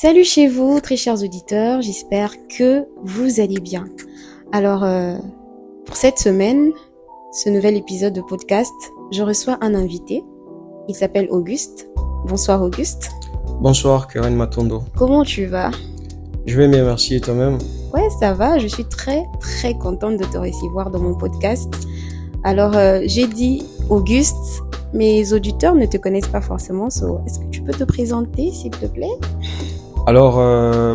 Salut chez vous, très chers auditeurs, j'espère que vous allez bien. Alors, pour cette semaine, ce nouvel épisode de podcast, je reçois un invité. Il s'appelle Auguste. Bonsoir Auguste. Bonsoir Karen Matondo. Comment tu vas? Je vais bien, merci, et toi-même? Ouais, ça va, je suis très contente de te recevoir dans mon podcast. Alors, j'ai dit Auguste, mes auditeurs ne te connaissent pas forcément, est-ce que tu peux te présenter s'il te plaît? Alors,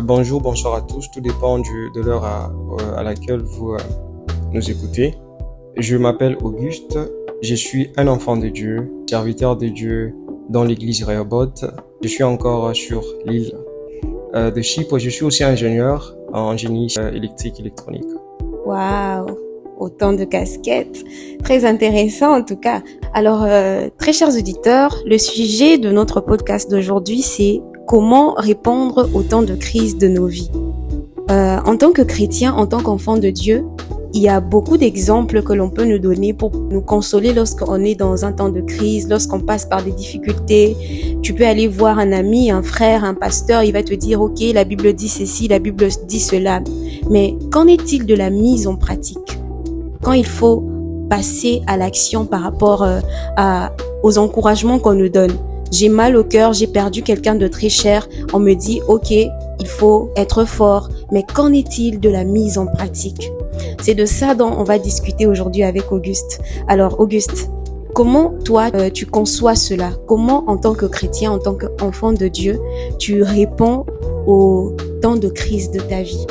bonjour, bonsoir à tous, tout dépend de l'heure à laquelle vous nous écoutez. Je m'appelle Auguste, je suis un enfant de Dieu, serviteur de Dieu dans l'église Rehoboth. Je suis encore sur l'île de Chypre, je suis aussi ingénieur en génie électrique électronique. Waouh, autant de casquettes, très intéressant en tout cas. Alors, très chers auditeurs, le sujet de notre podcast d'aujourd'hui, c'est comment répondre aux temps de crise de nos vies. En tant que chrétien, en tant qu'enfant de Dieu, il y a beaucoup d'exemples que l'on peut nous donner pour nous consoler lorsqu'on est dans un temps de crise, lorsqu'on passe par des difficultés. Tu peux aller voir un ami, un frère, un pasteur, il va te dire « Ok, la Bible dit ceci, la Bible dit cela ». Mais qu'en est-il de la mise en pratique? Quand il faut passer à l'action par rapport aux encouragements qu'on nous donne. J'ai mal au cœur, j'ai perdu quelqu'un de très cher. On me dit, ok, il faut être fort. Mais qu'en est-il de la mise en pratique? C'est de ça dont on va discuter aujourd'hui avec Auguste. Alors, Auguste, comment toi, tu conçois cela? Comment, en tant que chrétien, en tant qu'enfant de Dieu, tu réponds aux temps de crise de ta vie?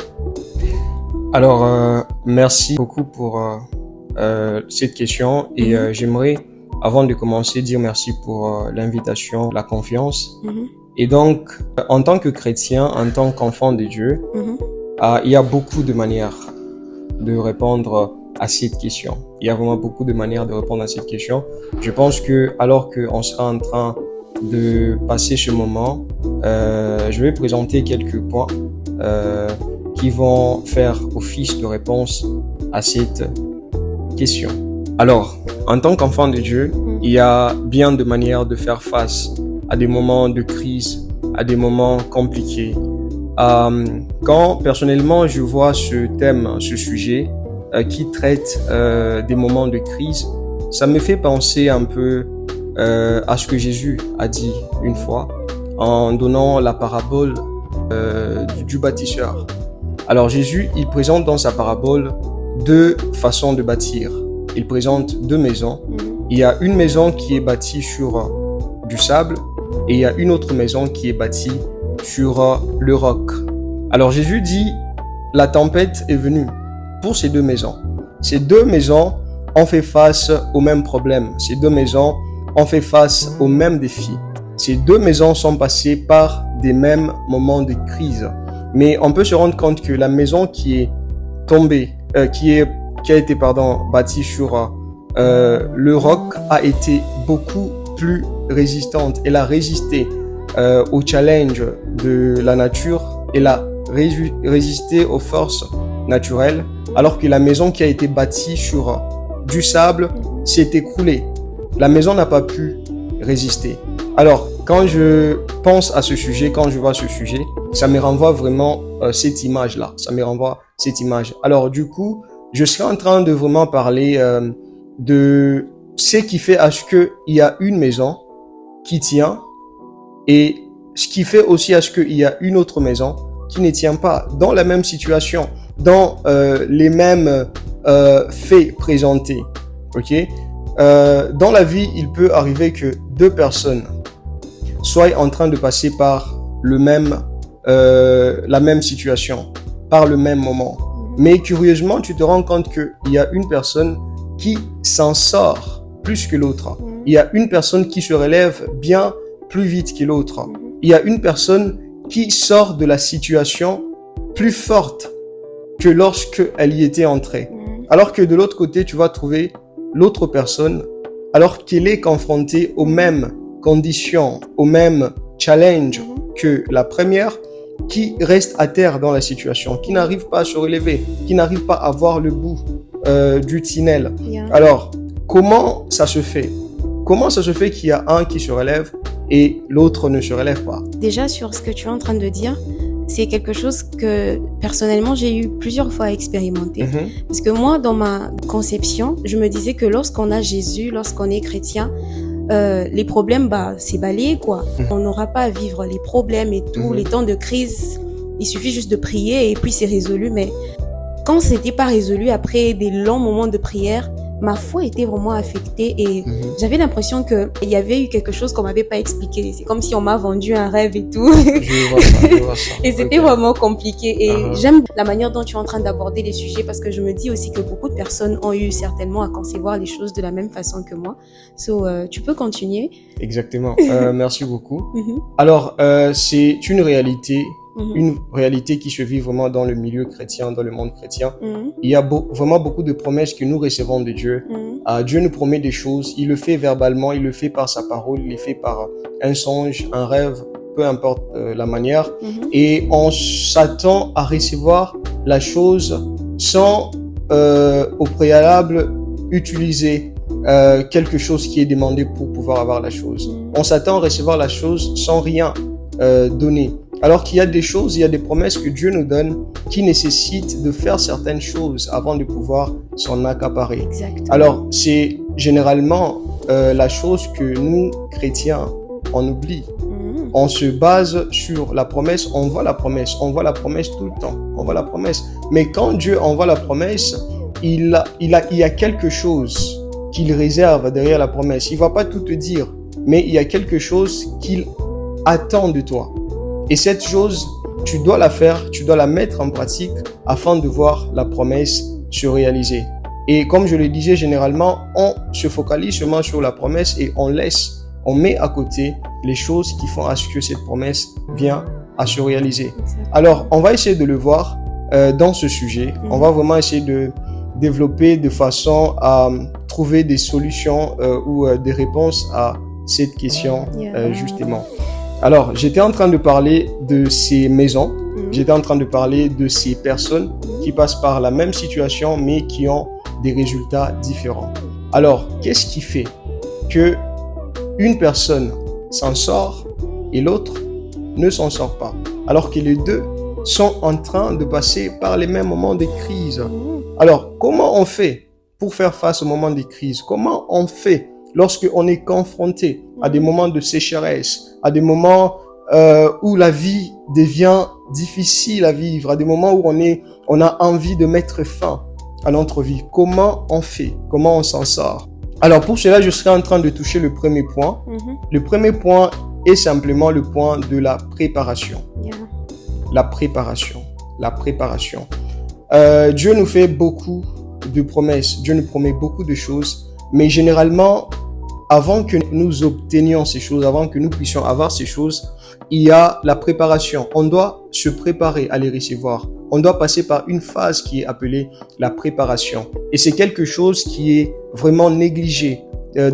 Alors, merci beaucoup pour cette question et j'aimerais, avant de commencer, dire merci pour l'invitation, la confiance. Et donc, en tant que chrétien, en tant qu'enfant de Dieu, il y a beaucoup de manières de répondre à cette question. Il y a vraiment beaucoup de manières de répondre à cette question. Je pense que alors qu'on sera en train de passer ce moment, je vais présenter quelques points qui vont faire office de réponse à cette question. Alors, en tant qu'enfant de Dieu, il y a bien de manières de faire face à des moments de crise, à des moments compliqués. Quand personnellement je vois ce thème, ce sujet qui traite des moments de crise, ça me fait penser un peu à ce que Jésus a dit une fois en donnant la parabole du bâtisseur. Alors Jésus, il présente dans sa parabole deux façons de bâtir. Il présente deux maisons. Il y a une maison qui est bâtie sur du sable et il y a une autre maison qui est bâtie sur le roc. Alors Jésus dit, la tempête est venue pour ces deux maisons. Ces deux maisons ont fait face au même problème. Ces deux maisons ont fait face aux mêmes défis. Ces deux maisons sont passées par des mêmes moments de crise. Mais on peut se rendre compte que la maison qui est tombée, qui a été bâtie sur le roc a été beaucoup plus résistante. Elle a résisté au challenge de la nature. Elle a résisté aux forces naturelles. Alors que la maison qui a été bâtie sur du sable s'est écroulée. La maison n'a pas pu résister. Alors, quand je pense à ce sujet, quand je vois ce sujet, ça me renvoie vraiment cette image-là. Ça me renvoie cette image. Alors, du coup, je serai en train de vraiment parler de ce qui fait à ce qu'il y a une maison qui tient et ce qui fait aussi à ce qu'il y a une autre maison qui ne tient pas dans la même situation, dans les mêmes faits présentés. Ok? Dans la vie, il peut arriver que deux personnes soient en train de passer par la même situation, par le même moment. Mais curieusement, tu te rends compte qu'il y a une personne qui s'en sort plus que l'autre. Il y a une personne qui se relève bien plus vite que l'autre. Il y a une personne qui sort de la situation plus forte que lorsqu'elle y était entrée. Alors que de l'autre côté, tu vas trouver l'autre personne, alors qu'elle est confrontée aux mêmes conditions, aux mêmes challenges que la première, qui reste à terre dans la situation, qui n'arrive pas à se relever, qui n'arrive pas à voir le bout du tunnel. Alors, comment ça se fait? Comment ça se fait qu'il y a un qui se relève et l'autre ne se relève pas. Déjà, sur ce que tu es en train de dire, c'est quelque chose que personnellement j'ai eu plusieurs fois à expérimenter. Parce que moi, dans ma conception, je me disais que lorsqu'on a Jésus, lorsqu'on est chrétien, les problèmes, c'est balayé, quoi. On n'aura pas à vivre les problèmes et tout, les temps de crise. Il suffit juste de prier et puis c'est résolu. Mais quand c'était pas résolu, après des longs moments de prière, ma foi était vraiment affectée et j'avais l'impression que il y avait eu quelque chose qu'on m'avait pas expliqué. C'est comme si on m'a vendu un rêve et tout. Je vois ça. Et c'était vraiment compliqué. Et j'aime la manière dont tu es en train d'aborder les sujets parce que je me dis aussi que beaucoup de personnes ont eu certainement à concevoir les choses de la même façon que moi. Tu peux continuer. Exactement. Merci beaucoup. Alors, c'est une réalité. Une réalité qui se vit vraiment dans le milieu chrétien, dans le monde chrétien. Il y a vraiment beaucoup de promesses que nous recevons de Dieu. Dieu nous promet des choses, il le fait verbalement, il le fait par sa parole, il le fait par un songe, un rêve, peu importe la manière. Et on s'attend à recevoir la chose sans au préalable utiliser quelque chose qui est demandé pour pouvoir avoir la chose. On s'attend à recevoir la chose sans rien donner. Alors qu'il y a des choses, il y a des promesses que Dieu nous donne qui nécessitent de faire certaines choses avant de pouvoir s'en accaparer. Exactement. Alors, c'est généralement la chose que nous, chrétiens, on oublie. On se base sur la promesse, on voit la promesse tout le temps, on voit la promesse. Mais quand Dieu envoie la promesse, il y a quelque chose qu'il réserve derrière la promesse. Il ne va pas tout te dire, mais il y a quelque chose qu'il attend de toi. Et cette chose, tu dois la faire, tu dois la mettre en pratique afin de voir la promesse se réaliser. Et comme je le disais, généralement, on se focalise seulement sur la promesse et on met à côté les choses qui font à ce que cette promesse vienne à se réaliser. Alors, on va essayer de le voir dans ce sujet. On va vraiment essayer de développer de façon à trouver des solutions ou des réponses à cette question justement. Alors, j'étais en train de parler de ces maisons, j'étais en train de parler de ces personnes qui passent par la même situation mais qui ont des résultats différents. Alors, qu'est-ce qui fait que une personne s'en sort et l'autre ne s'en sort pas, alors que les deux sont en train de passer par les mêmes moments de crise? Alors, comment on fait pour faire face aux moments de crise? Comment on fait lorsque on est confronté à des moments de sécheresse, à des moments où la vie devient difficile à vivre, à des moments où on a envie de mettre fin à notre vie? Comment on fait? Comment on s'en sort? Alors pour cela, je serai en train de toucher le premier point. Le premier point est simplement le point de la préparation. La préparation. Dieu nous fait beaucoup de promesses. Dieu nous promet beaucoup de choses. Mais généralement, avant que nous obtenions ces choses, avant que nous puissions avoir ces choses, il y a la préparation. On doit se préparer à les recevoir. On doit passer par une phase qui est appelée la préparation. Et c'est quelque chose qui est vraiment négligé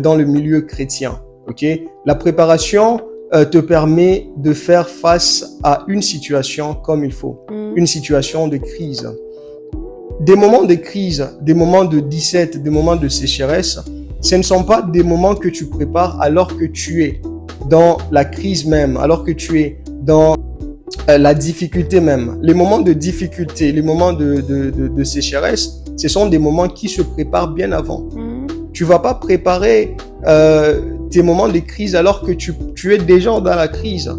dans le milieu chrétien. Okay? La préparation te permet de faire face à une situation comme il faut. Une situation de crise. Des moments de crise, des moments de disette, des moments de sécheresse, ce ne sont pas des moments que tu prépares alors que tu es dans la crise même, alors que tu es dans la difficulté même. Les moments de difficulté, les moments de sécheresse, ce sont des moments qui se préparent bien avant. Tu vas pas préparer tes moments de crise alors que tu es déjà dans la crise.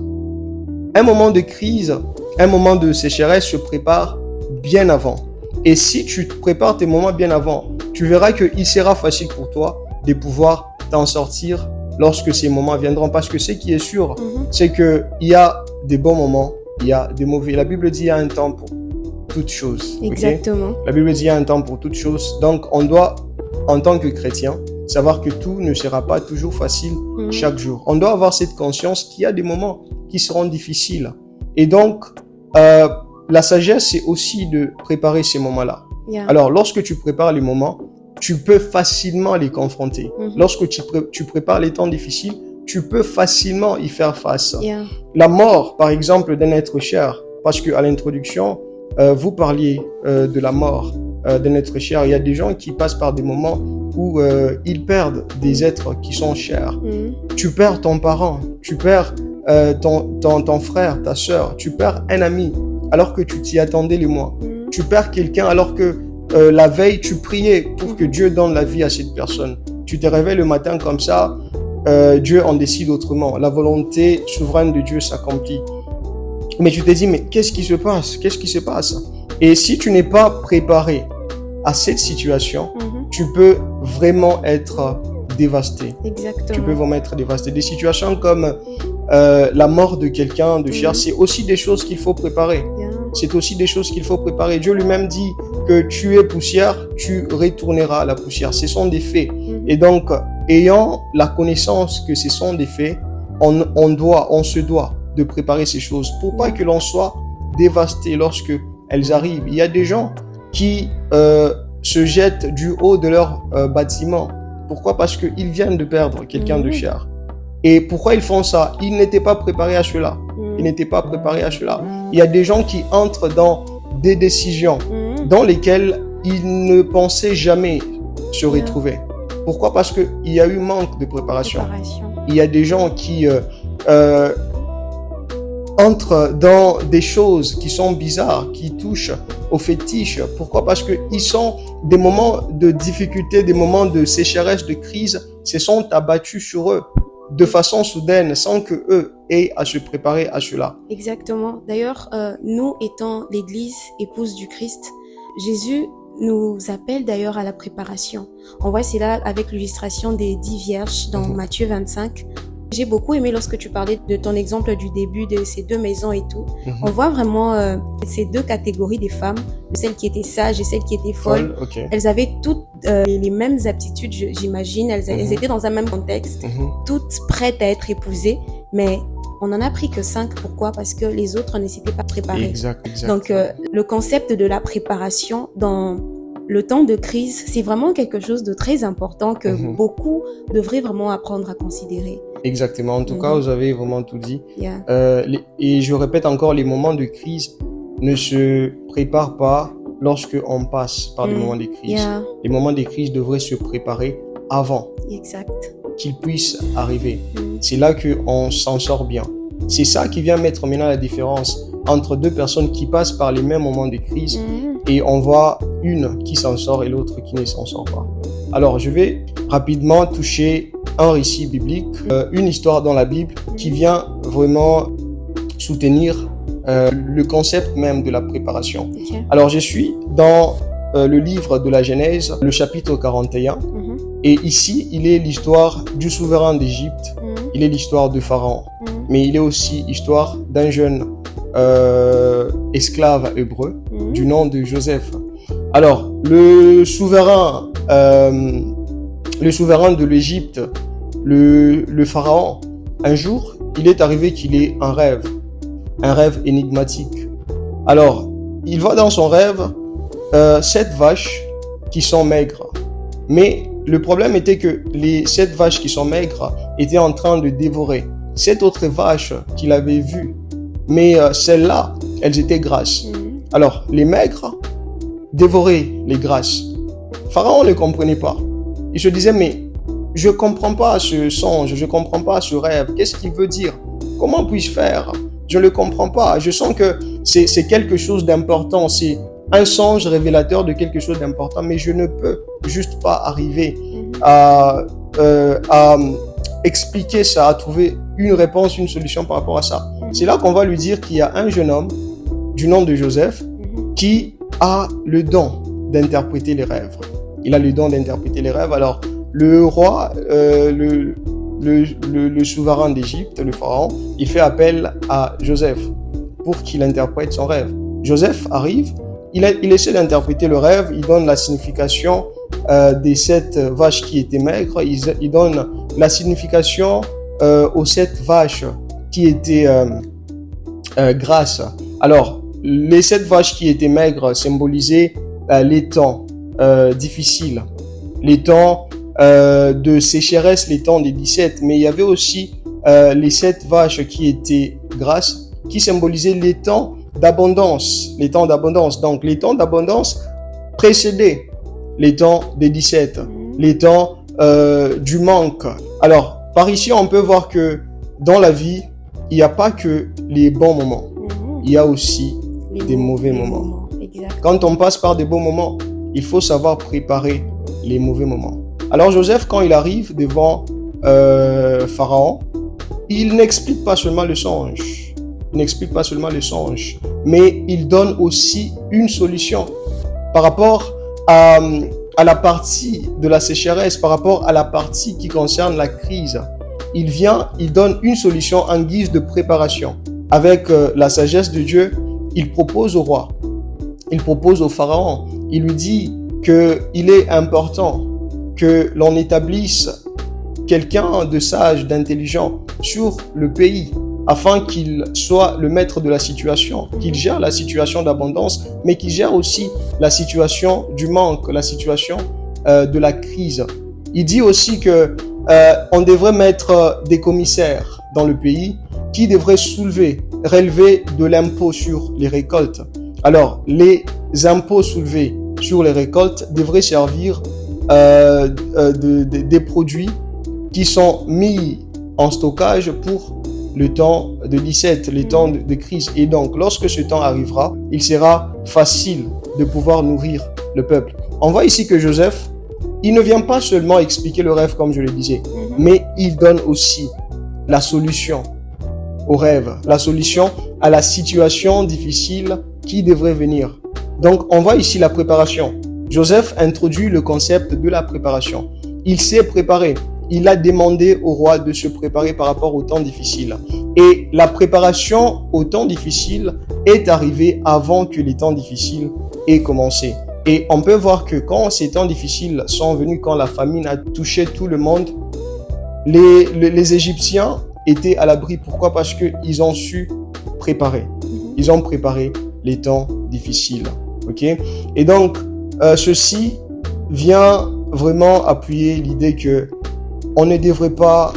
Un moment de crise, un moment de sécheresse se prépare bien avant. Et si tu prépares tes moments bien avant, tu verras qu'il sera facile pour toi de pouvoir t'en sortir lorsque ces moments viendront. Parce que ce qui est sûr, c'est qu'il y a des bons moments, il y a des mauvais. La Bible dit qu'il y a un temps pour toutes choses. Exactement. Okay? La Bible dit qu'il y a un temps pour toutes choses. Donc, on doit, en tant que chrétien, savoir que tout ne sera pas toujours facile chaque jour. On doit avoir cette conscience qu'il y a des moments qui seront difficiles. Et donc, la sagesse, c'est aussi de préparer ces moments-là. Alors, lorsque tu prépares les moments, tu peux facilement les confronter. Lorsque tu prépares les temps difficiles, tu peux facilement y faire face. La mort, par exemple, d'un être cher, parce que à l'introduction, vous parliez de la mort d'un être cher. Il y a des gens qui passent par des moments où ils perdent des êtres qui sont chers. Tu perds ton parent, tu perds ton frère, ta sœur, tu perds un ami alors que tu t'y attendais les mois. Tu perds quelqu'un alors que la veille, tu priais pour que Dieu donne la vie à cette personne. Tu te réveilles le matin comme ça, Dieu en décide autrement. La volonté souveraine de Dieu s'accomplit. Mais tu te dis, mais qu'est-ce qui se passe? Qu'est-ce qui se passe? Et si tu n'es pas préparé à cette situation, tu peux vraiment être dévasté. Exactement. Tu peux vraiment être dévasté. Des situations comme la mort de quelqu'un de cher, c'est aussi des choses qu'il faut préparer. C'est aussi des choses qu'il faut préparer. Dieu lui-même dit que tu es poussière, tu retourneras à la poussière. Ce sont des faits. Et donc, ayant la connaissance que ce sont des faits, on se doit de préparer ces choses pour pas que l'on soit dévasté lorsque elles arrivent. Il y a des gens qui se jettent du haut de leur bâtiment. Pourquoi? Parce qu'ils viennent de perdre quelqu'un de cher. Et pourquoi ils font ça? Ils n'étaient pas préparés à cela. Ils n'étaient pas préparés à cela. Il y a des gens qui entrent dans des décisions dans lesquelles ils ne pensaient jamais se retrouver. Pourquoi? Parce qu'il y a eu manque de préparation. Il y a des gens qui entrent dans des choses qui sont bizarres, qui touchent aux fétiches. Pourquoi? Parce qu'ils sont des moments de difficulté, des moments de sécheresse, de crise, se sont abattus sur eux de façon soudaine, sans que eux aient à se préparer à cela. Exactement. D'ailleurs, nous étant l'Église épouse du Christ, Jésus nous appelle d'ailleurs à la préparation. On voit cela avec l'illustration des 10 vierges dans Matthieu 25. J'ai beaucoup aimé lorsque tu parlais de ton exemple du début de ces 2 maisons et tout. On voit vraiment ces 2 catégories des femmes, celles qui étaient sages et celles qui étaient folles. Elles avaient toutes les mêmes aptitudes, j'imagine. Elles étaient dans un même contexte, toutes prêtes à être épousées, mais on n'en a pris que 5. Pourquoi? Parce que les autres ne s'étaient pas préparées. Exact. Donc, le concept de la préparation dans le temps de crise, c'est vraiment quelque chose de très important que beaucoup devraient vraiment apprendre à considérer. Exactement. En tout cas, vous avez vraiment tout dit. Et je répète encore, les moments de crise ne se préparent pas lorsque on passe par les moments de crise. Les moments de crise devraient se préparer avant qu'ils puissent arriver. C'est là qu'on s'en sort bien. C'est ça qui vient mettre maintenant la différence entre 2 personnes qui passent par les mêmes moments de crise et on voit une qui s'en sort et l'autre qui ne s'en sort pas. Alors, je vais rapidement toucher un récit biblique, une histoire dans la Bible qui vient vraiment soutenir le concept même de la préparation. Alors, je suis dans le livre de la Genèse, le chapitre 41. Et ici, il est l'histoire du souverain d'Égypte. Il est l'histoire de Pharaon. Mais il est aussi l'histoire d'un jeune esclave hébreu du nom de Joseph. Alors, le souverain de l'Égypte, le pharaon, un jour, il est arrivé qu'il ait un rêve énigmatique. Alors, il voit dans son rêve 7 vaches qui sont maigres. Mais le problème était que les 7 vaches qui sont maigres étaient en train de dévorer 7 autres vaches qu'il avait vues. Mais celles-là, elles étaient grasses. Alors, les maigres dévoraient les grasses. Pharaon ne comprenait pas. Il se disait, mais je comprends pas ce songe, je comprends pas ce rêve. Qu'est-ce qu'il veut dire? Comment puis-je faire? Je ne le comprends pas. Je sens que c'est quelque chose d'important. C'est un songe révélateur de quelque chose d'important, mais je ne peux juste pas arriver à expliquer ça, à trouver une réponse, une solution par rapport à ça. C'est là qu'on va lui dire qu'il y a un jeune homme du nom de Joseph qui a le don d'interpréter les rêves. Il a le don d'interpréter les rêves. Alors, le roi, le souverain d'Égypte, le pharaon, il fait appel à Joseph pour qu'il interprète son rêve. Joseph arrive, il essaie d'interpréter le rêve, il donne la signification des 7 vaches qui étaient maigres, il donne la signification aux 7 vaches qui étaient grasses. Alors, les 7 vaches qui étaient maigres symbolisaient les temps difficiles, les temps de sécheresse, les temps des 17, mais il y avait aussi les 7 vaches qui étaient grasses, qui symbolisaient les temps d'abondance, les temps d'abondance. Donc, les temps d'abondance précédaient les temps des 17. les temps du manque. Alors, par ici, on peut voir que dans la vie, il n'y a pas que les bons moments. Il y a aussi des mauvais moments. Quand on passe par des bons moments, il faut savoir préparer les mauvais moments. Alors Joseph, quand il arrive devant Pharaon, il n'explique pas seulement le songe. Mais il donne aussi une solution par rapport à la partie de la sécheresse, par rapport à la partie qui concerne la crise. Il donne une solution en guise de préparation. Avec la sagesse de Dieu, il propose au roi, il propose au Pharaon, il lui dit qu'il est important que l'on établisse quelqu'un de sage, d'intelligent sur le pays, afin qu'il soit le maître de la situation, qu'il gère la situation d'abondance, mais qu'il gère aussi la situation du manque, la situation de la crise. Il dit aussi que on devrait mettre des commissaires dans le pays qui devraient relever de l'impôt sur les récoltes. Alors, les impôts soulevés sur les récoltes devraient servir des produits qui sont mis en stockage pour le temps de disette, le temps de crise. Et donc, lorsque ce temps arrivera, il sera facile de pouvoir nourrir le peuple. On voit ici que Joseph, il ne vient pas seulement expliquer le rêve comme je le disais, mais il donne aussi la solution au rêve, la solution à la situation difficile qui devrait venir. Donc, on voit ici la préparation. Joseph introduit le concept de la préparation. Il s'est préparé. Il a demandé au roi de se préparer par rapport au temps difficile. Et la préparation au temps difficile est arrivée avant que les temps difficiles aient commencé. Et on peut voir que quand ces temps difficiles sont venus, quand la famine a touché tout le monde, les Égyptiens étaient à l'abri. Pourquoi? Parce qu'ils ont su préparer. Ils ont préparé les temps difficiles. Okay? Et donc, ceci vient vraiment appuyer l'idée que on ne devrait pas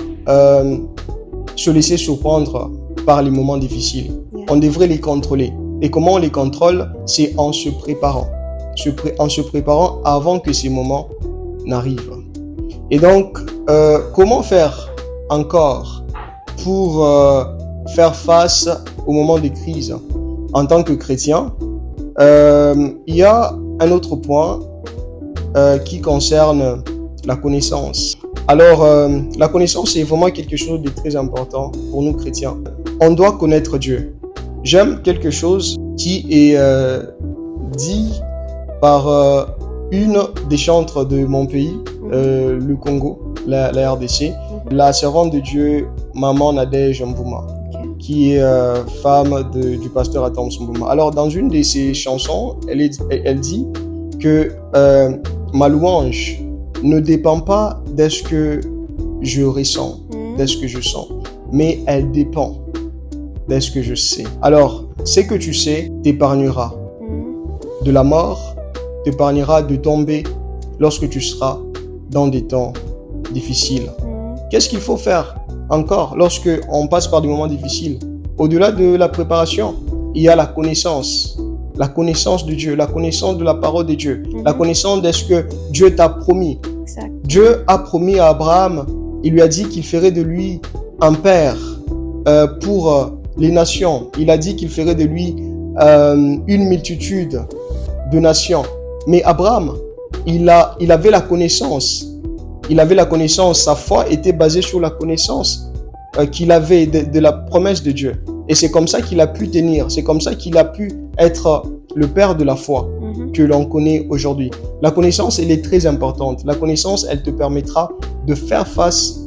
se laisser surprendre par les moments difficiles. On devrait les contrôler. Et comment on les contrôle? C'est en se préparant. En se préparant avant que ces moments n'arrivent. Et donc, comment faire encore pour faire face aux moments de crise? En tant que chrétien, il y a un autre point qui concerne la connaissance. Alors, la connaissance est vraiment quelque chose de très important pour nous chrétiens. On doit connaître Dieu. J'aime quelque chose qui est dit par une des chantres de mon pays, le Congo, la RDC, la servante de Dieu, Maman Nadège Mbouma, qui est femme du pasteur Atom Mbouma. Alors, dans une de ses chansons, elle dit que ma louange ne dépend pas de ce que je ressens, de ce que je sens, mais elle dépend de ce que je sais. Alors, ce que tu sais t'épargnera de la mort, t'épargnera de tomber lorsque tu seras dans des temps difficiles. Qu'est-ce qu'il faut faire encore lorsque on passe par des moments difficiles? Au-delà de la préparation, il y a la connaissance de Dieu, la connaissance de la parole de Dieu, la connaissance de ce que Dieu t'a promis. Exact. Dieu a promis à Abraham, il lui a dit qu'il ferait de lui un père pour les nations. Il a dit qu'il ferait de lui une multitude de nations. Mais Abraham, il avait la connaissance. Il avait la connaissance. Sa foi était basée sur la connaissance qu'il avait de la promesse de Dieu. Et c'est comme ça qu'il a pu tenir. C'est comme ça qu'il a pu être le père de la foi que l'on connaît aujourd'hui. La connaissance, elle est très importante. La connaissance, elle te permettra de faire face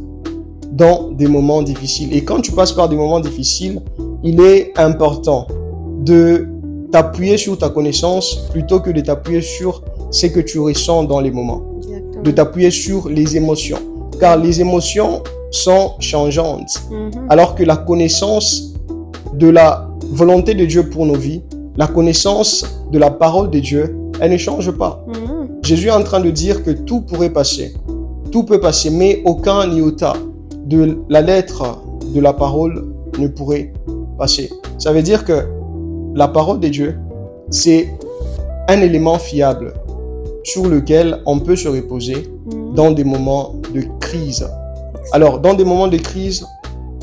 dans des moments difficiles. Et quand tu passes par des moments difficiles, il est important de t'appuyer sur ta connaissance plutôt que de t'appuyer sur ce que tu ressens dans les moments. Exactement. De t'appuyer sur les émotions. Car les émotions sont changeantes. Alors que la connaissance de la volonté de Dieu pour nos vies, la connaissance de la parole de Dieu, elle ne change pas. Jésus est en train de dire que tout pourrait passer. Tout peut passer, mais aucun iota de la lettre de la parole ne pourrait passer. Ça veut dire que la parole de Dieu, c'est un élément fiable sur lequel on peut se reposer dans des moments de crise. Alors, dans des moments de crise,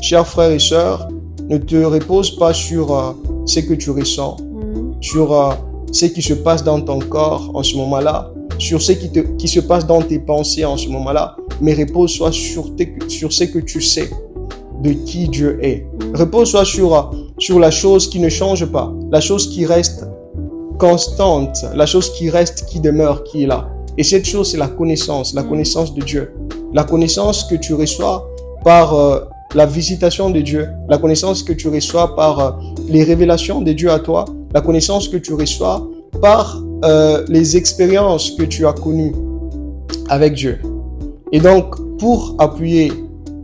chers frères et sœurs, ne te repose pas sur ce que tu ressens, sur ce qui se passe dans ton corps en ce moment-là, sur ce qui se passe dans tes pensées en ce moment-là, mais repose-toi sur ce que tu sais de qui Dieu est. Repose-toi sur la chose qui ne change pas, la chose qui reste constante, la chose qui demeure, qui est là. Et cette chose, c'est la connaissance de Dieu. La connaissance que tu reçois par la visitation de Dieu, la connaissance que tu reçois par les révélations de Dieu à toi, la connaissance que tu reçois par les expériences que tu as connues avec Dieu. Et donc, pour appuyer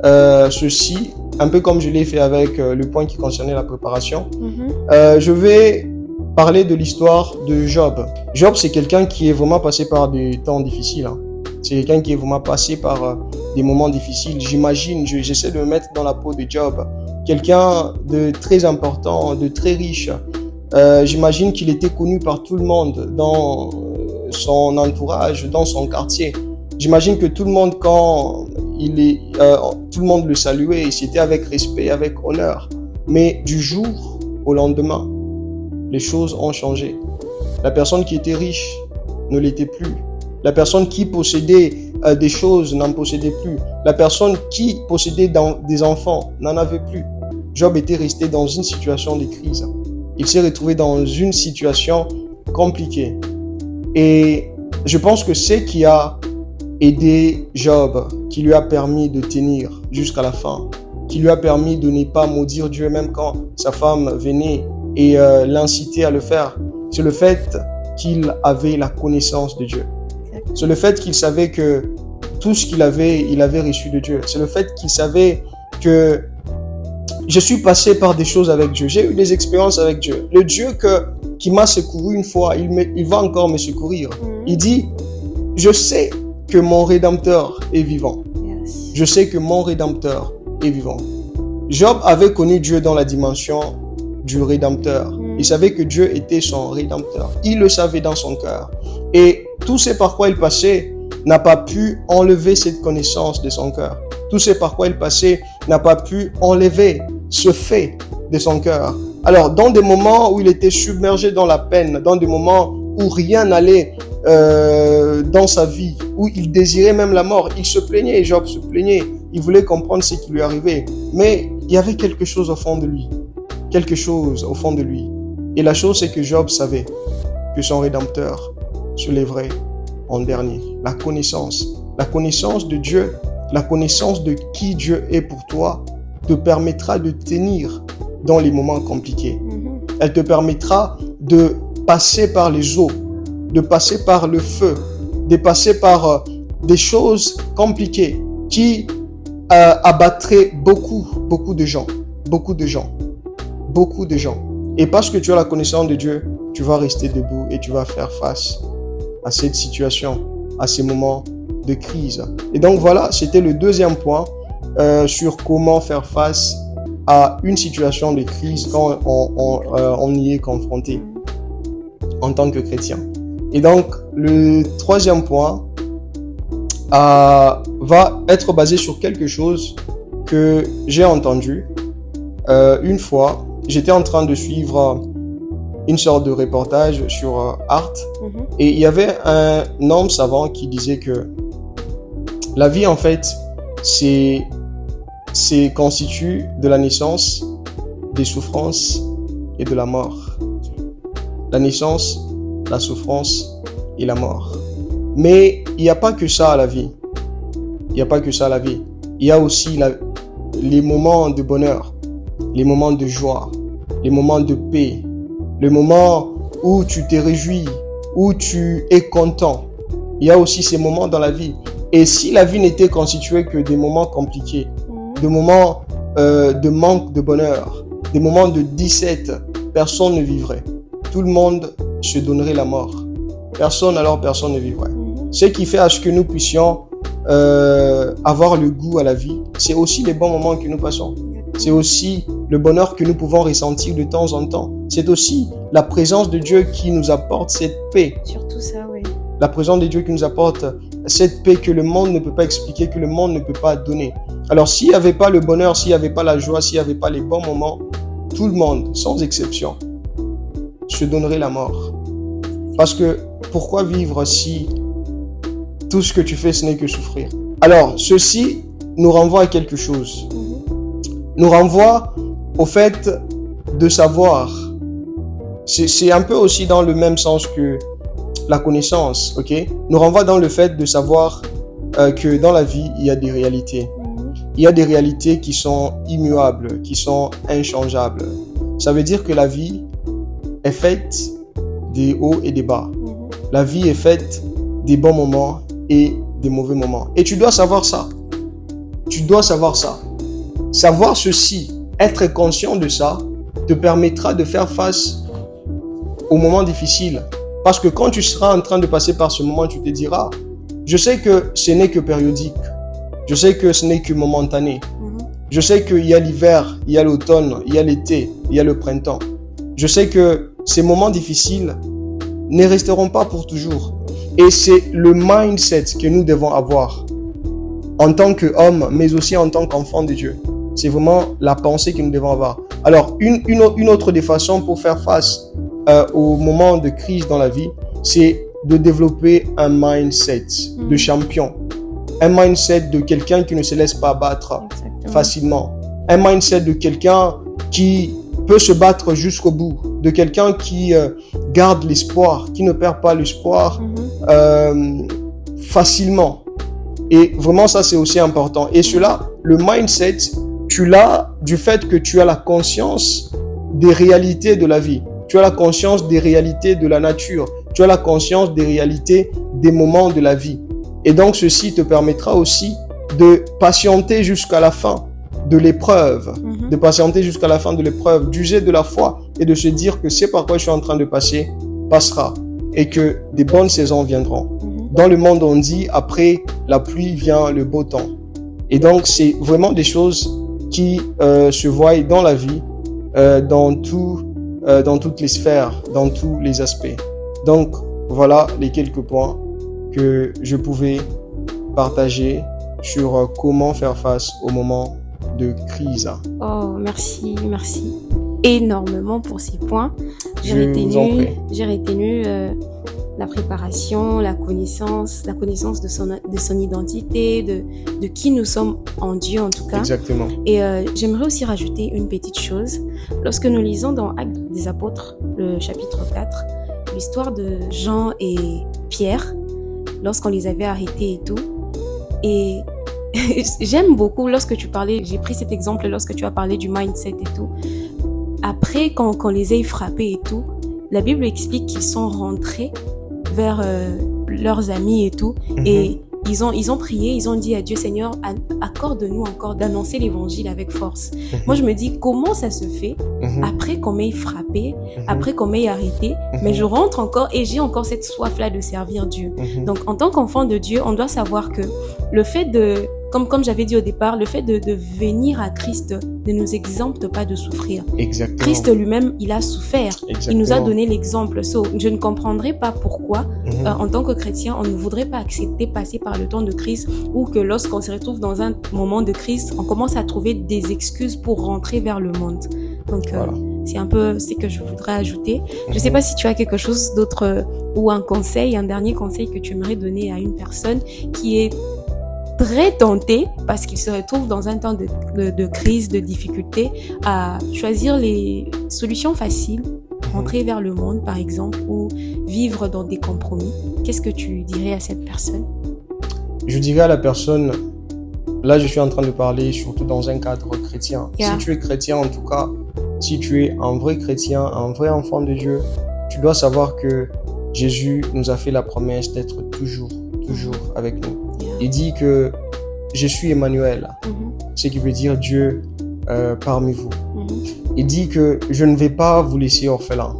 ceci, un peu comme je l'ai fait avec le point qui concernait la préparation, je vais parler de l'histoire de Job. Job, c'est quelqu'un qui est vraiment passé par des temps difficiles. C'est quelqu'un qui est vraiment passé par des moments difficiles. J'imagine, j'essaie de me mettre dans la peau de Job. Quelqu'un de très important, de très riche. J'imagine qu'il était connu par tout le monde dans son entourage, dans son quartier. J'imagine que tout le monde, quand tout le monde le saluait, et c'était avec respect, avec honneur. Mais du jour au lendemain, les choses ont changé. La personne qui était riche ne l'était plus. La personne qui possédait des choses n'en possédait plus. La personne qui possédait des enfants n'en avait plus. Job était resté dans une situation de crise. Il s'est retrouvé dans une situation compliquée. Et je pense que ce qui a aidé Job, qui lui a permis de tenir jusqu'à la fin, qui lui a permis de ne pas maudire Dieu même quand sa femme venait et l'incitait à le faire, c'est le fait qu'il avait la connaissance de Dieu. C'est le fait qu'il savait que tout ce qu'il avait, il avait reçu de Dieu. C'est le fait qu'il savait que je suis passé par des choses avec Dieu. J'ai eu des expériences avec Dieu. Le Dieu qui m'a secouru une fois, il va encore me secourir. Il dit, je sais que mon Rédempteur est vivant. Je sais que mon Rédempteur est vivant. Job avait connu Dieu dans la dimension du Rédempteur. Il savait que Dieu était son Rédempteur. Il le savait dans son cœur. Et tout ce par quoi il passait n'a pas pu enlever cette connaissance de son cœur. Tout ce par quoi il passait n'a pas pu enlever ce fait de son cœur. Alors, dans des moments où il était submergé dans la peine, dans des moments où rien n'allait dans sa vie, où il désirait même la mort, il se plaignait, Job se plaignait, il voulait comprendre ce qui lui arrivait. Mais il y avait quelque chose au fond de lui. Quelque chose au fond de lui. Et la chose, c'est que Job savait que son Rédempteur se lèverait en dernier. La connaissance de Dieu, la connaissance de qui Dieu est pour toi, te permettra de tenir dans les moments compliqués. Elle te permettra de passer par les eaux, de passer par le feu, de passer par des choses compliquées qui abattraient beaucoup de gens. Et parce que tu as la connaissance de Dieu, tu vas rester debout et tu vas faire face à cette situation, à ces moments de crise. Et donc voilà, c'était le deuxième point sur comment faire face à une situation de crise quand on y est confronté en tant que chrétien. Et donc, le troisième point va être basé sur quelque chose que j'ai entendu une fois. J'étais en train de suivre une sorte de reportage sur Arte et il y avait un homme savant qui disait que la vie, en fait, c'est constitué de la naissance, des souffrances et de la mort. La naissance, la souffrance et la mort. Mais il n'y a pas que ça à la vie. Il y a aussi les moments de bonheur, les moments de joie, les moments de paix, le moment où tu te réjouis, où tu es content. Il y a aussi ces moments dans la vie. Et si la vie n'était constituée que des moments compliqués, des moments de manque de bonheur, des moments de 17, personne ne vivrait. Tout le monde se donnerait la mort. Personne ne vivrait. Ce qui fait à ce que nous puissions avoir le goût à la vie, c'est aussi les bons moments que nous passons. C'est aussi le bonheur que nous pouvons ressentir de temps en temps. C'est aussi la présence de Dieu qui nous apporte cette paix. Surtout ça, oui. La présence de Dieu qui nous apporte cette paix que le monde ne peut pas expliquer, que le monde ne peut pas donner. Alors, s'il n'y avait pas le bonheur, s'il n'y avait pas la joie, s'il n'y avait pas les bons moments, tout le monde, sans exception, se donnerait la mort. Parce que, pourquoi vivre si tout ce que tu fais, ce n'est que souffrir? Alors, ceci nous renvoie à quelque chose. Nous renvoie au fait de savoir. C'est un peu aussi dans le même sens que la connaissance, ok? Nous renvoie dans le fait de savoir que dans la vie, il y a des réalités. Il y a des réalités qui sont immuables, qui sont inchangeables. Ça veut dire que la vie est faite des hauts et des bas. La vie est faite des bons moments et des mauvais moments. Et tu dois savoir ça. Tu dois savoir ça. Savoir ceci, être conscient de ça, te permettra de faire face aux moments difficiles. Parce que quand tu seras en train de passer par ce moment, tu te diras, je sais que ce n'est que périodique. Je sais que ce n'est que momentané. Je sais qu'il y a l'hiver, il y a l'automne, il y a l'été, il y a le printemps. Je sais que ces moments difficiles ne resteront pas pour toujours. Et c'est le mindset que nous devons avoir en tant qu'hommes, mais aussi en tant qu'enfants de Dieu. C'est vraiment la pensée que nous devons avoir. Alors, une autre des façons pour faire face aux moments de crise dans la vie, c'est de développer un mindset de champion. Un mindset de quelqu'un qui ne se laisse pas battre facilement. Un mindset de quelqu'un qui peut se battre jusqu'au bout. De quelqu'un qui garde l'espoir, qui ne perd pas l'espoir facilement. Et vraiment, ça, c'est aussi important. Et cela, le mindset, tu l'as du fait que tu as la conscience des réalités de la vie. Tu as la conscience des réalités de la nature. Tu as la conscience des réalités des moments de la vie. Et donc, ceci te permettra aussi de patienter jusqu'à la fin de l'épreuve, de patienter jusqu'à la fin de l'épreuve, d'user de la foi et de se dire que c'est par quoi je suis en train de passer, passera et que des bonnes saisons viendront. Dans le monde, on dit, après la pluie vient le beau temps. Et donc, c'est vraiment des choses qui se voient dans la vie, dans toutes les sphères, dans tous les aspects. Donc, voilà les quelques points que je pouvais partager sur comment faire face au moment de crise. Oh, merci énormément pour ces points. J'ai retenu la préparation, la connaissance de son identité, de qui nous sommes en Dieu en tout cas. Exactement. Et j'aimerais aussi rajouter une petite chose. Lorsque nous lisons dans Actes des Apôtres, le chapitre 4, l'histoire de Jean et Pierre, lorsqu'on les avait arrêtés et tout. Et j'aime beaucoup lorsque tu parlais, j'ai pris cet exemple lorsque tu as parlé du mindset et tout. Après, quand les ait frappés et tout, la Bible explique qu'ils sont rentrés vers leurs amis et tout. Et ils ont prié, ils ont dit à Dieu, Seigneur, accorde-nous encore d'annoncer l'évangile avec force. Moi, je me dis, comment ça se fait après qu'on m'ait frappé, après qu'on m'ait arrêté, mais je rentre encore et j'ai encore cette soif-là de servir Dieu. Donc, en tant qu'enfant de Dieu, on doit savoir que le fait de, comme j'avais dit au départ, le fait de venir à Christ ne nous exempte pas de souffrir. Exactement. Christ lui-même, il a souffert. Exactement. Il nous a donné l'exemple. Je ne comprendrais pas pourquoi, en tant que chrétien, on ne voudrait pas accepter passer par le temps de crise ou que lorsqu'on se retrouve dans un moment de crise, on commence à trouver des excuses pour rentrer vers le monde. Donc, voilà. C'est un peu ce que je voudrais ajouter. Je ne sais pas si tu as quelque chose d'autre ou un dernier conseil que tu aimerais donner à une personne qui est très tenté parce qu'il se retrouve dans un temps de crise, de difficulté, à choisir les solutions faciles, rentrer vers le monde par exemple, ou vivre dans des compromis. Qu'est-ce que tu dirais à cette personne? Je dirais à la personne, là je suis en train de parler surtout dans un cadre chrétien. Si tu es chrétien en tout cas, si tu es un vrai chrétien, un vrai enfant de Dieu, tu dois savoir que Jésus nous a fait la promesse d'être toujours avec nous. Il dit que je suis Emmanuel, ce qui veut dire Dieu parmi vous. Il dit que je ne vais pas vous laisser orphelin.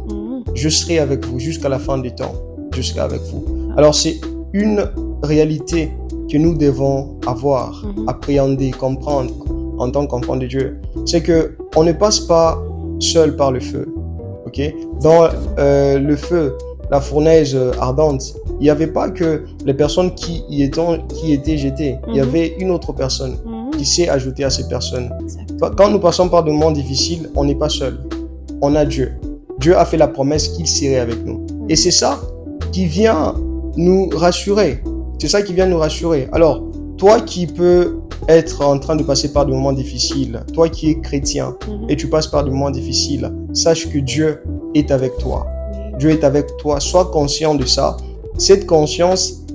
Je serai avec vous jusqu'à la fin des temps. Je serai avec vous. Alors c'est une réalité que nous devons avoir, appréhender, comprendre en tant qu'enfant de Dieu. C'est que on ne passe pas seul par le feu. Ok? Dans le feu, la fournaise ardente, il n'y avait pas que les personnes qui étaient jetées. Il y avait une autre personne qui s'est ajoutée à ces personnes. Quand nous passons par des moments difficiles, on n'est pas seul. On a Dieu. Dieu a fait la promesse qu'il serait avec nous. Et c'est ça qui vient nous rassurer. C'est ça qui vient nous rassurer. Alors, toi qui peux être en train de passer par des moments difficiles, toi qui es chrétien et tu passes par des moments difficiles, sache que Dieu est avec toi. Dieu est avec toi. Sois conscient de ça. Cette conscience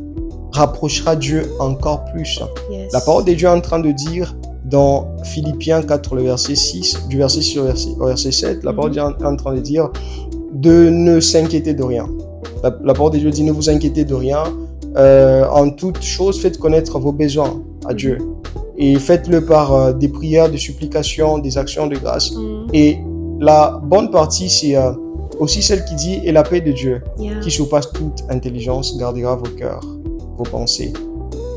rapprochera Dieu encore plus. Yes. La parole de Dieu est en train de dire dans Philippiens 4, le verset 6, du verset 6 au verset 7, la parole de Dieu est en train de dire de ne s'inquiéter de rien. La parole de Dieu dit ne vous inquiétez de rien. En toute chose, faites connaître vos besoins à Dieu. Et faites-le par des prières, des supplications, des actions de grâce. Et la bonne partie, c'est aussi celle qui dit « Et la paix de Dieu, qui surpasse toute intelligence, gardera vos cœurs, vos pensées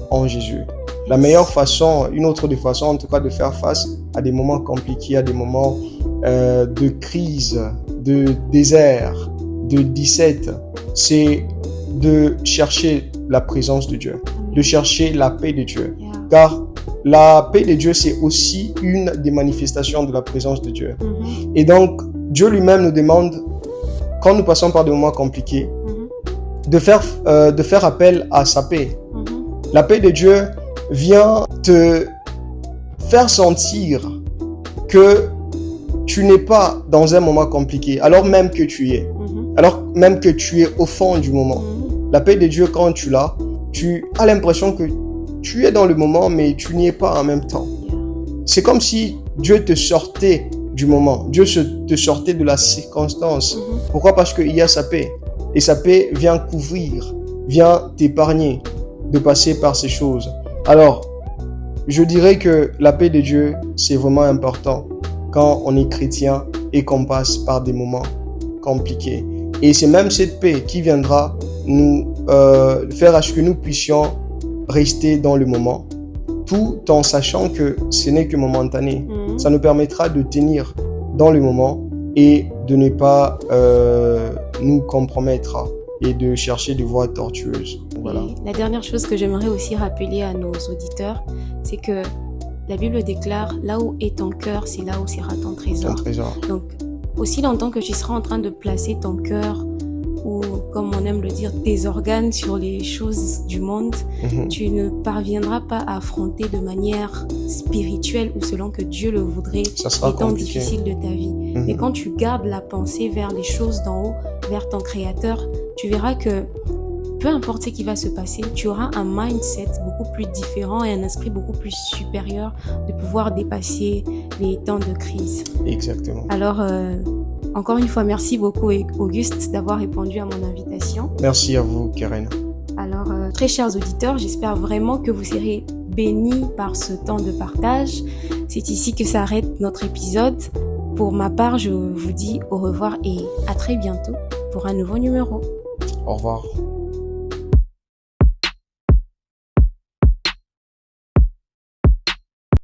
en Jésus. » La meilleure façon, une autre des façons en tout cas de faire face à des moments compliqués, à des moments de crise, de désert, de 17, c'est de chercher la présence de Dieu, de chercher la paix de Dieu. Car la paix de Dieu, c'est aussi une des manifestations de la présence de Dieu. Et donc, Dieu lui-même nous demande, quand nous passons par des moments compliqués, de faire appel à sa paix. La paix de Dieu vient te faire sentir que tu n'es pas dans un moment compliqué, alors même que tu y es. Alors même que tu es au fond du moment. La paix de Dieu, quand tu l'as, tu as l'impression que tu es dans le moment, mais tu n'y es pas en même temps. C'est comme si Dieu te sortait du moment. Dieu te sortait de la circonstance. Pourquoi? Parce qu'il y a sa paix. Et sa paix vient couvrir, vient t'épargner de passer par ces choses. Alors, je dirais que la paix de Dieu, c'est vraiment important quand on est chrétien et qu'on passe par des moments compliqués. Et c'est même cette paix qui viendra nous faire à ce que nous puissions rester dans le moment, tout en sachant que ce n'est que momentané. Ça nous permettra de tenir dans le moment et de ne pas nous compromettre et de chercher des voies tortueuses. Voilà. Et la dernière chose que j'aimerais aussi rappeler à nos auditeurs, c'est que la Bible déclare « Là où est ton cœur, c'est là où sera ton trésor ». Donc, aussi longtemps que tu seras en train de placer ton cœur ou, comme on aime le dire, tes organes sur les choses du monde, tu ne parviendras pas à affronter de manière spirituelle ou selon que Dieu le voudrait les temps difficiles de ta vie. Mais quand tu gardes la pensée vers les choses d'en haut, vers ton Créateur, tu verras que peu importe ce qui va se passer, tu auras un mindset beaucoup plus différent et un esprit beaucoup plus supérieur de pouvoir dépasser les temps de crise. Exactement. Alors, encore une fois, merci beaucoup Auguste d'avoir répondu à mon invitation. Merci à vous, Karen. Alors, très chers auditeurs, j'espère vraiment que vous serez bénis par ce temps de partage. C'est ici que s'arrête notre épisode. Pour ma part, je vous dis au revoir et à très bientôt pour un nouveau numéro. Au revoir.